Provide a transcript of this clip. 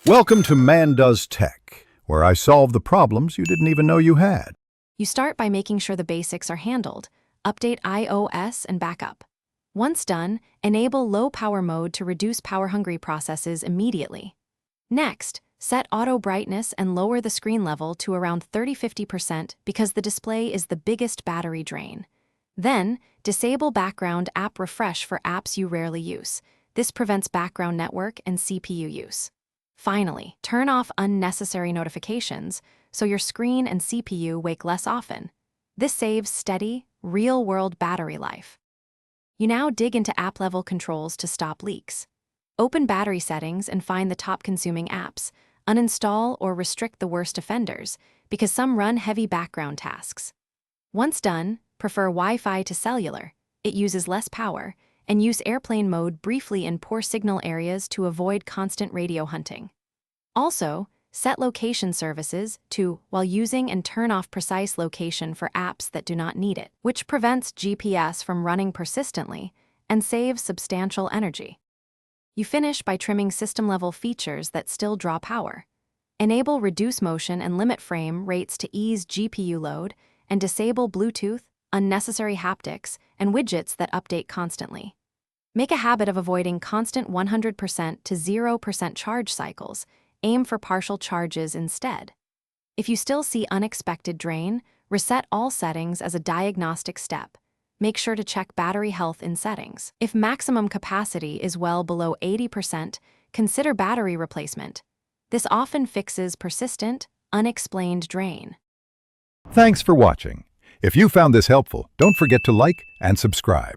Welcome to Man Does Tech, where I solve the problems you didn't even know you had. You start by making sure the basics are handled. Update iOS and backup. Once done, enable low power mode to reduce power-hungry processes immediately. Next, set auto brightness and lower the screen level to around 30–50% because the display is the biggest battery drain. Then, disable background app refresh for apps you rarely use. This prevents background network and CPU use. Finally, turn off unnecessary notifications so your screen and CPU wake less often. This saves steady, real-world battery life. You now dig into app-level controls to stop leaks. Open battery settings and find the top-consuming apps. Uninstall or restrict the worst offenders, because some run heavy background tasks. Once done, prefer Wi-Fi to cellular. It uses less power, and use airplane mode briefly in poor signal areas to avoid constant radio hunting. Also, set location services to while using and turn off precise location for apps that do not need it, which prevents GPS from running persistently and saves substantial energy. You finish by trimming system-level features that still draw power. Enable reduce motion and limit frame rates to ease GPU load, and disable Bluetooth, unnecessary haptics, and widgets that update constantly. Make a habit of avoiding constant 100% to 0% charge cycles. Aim for partial charges instead. If you still see unexpected drain, reset all settings as a diagnostic step. Make sure to check battery health in settings. If maximum capacity is well below 80%, consider battery replacement. This often fixes persistent, unexplained drain. Thanks for watching. If you found this helpful, don't forget to like and subscribe.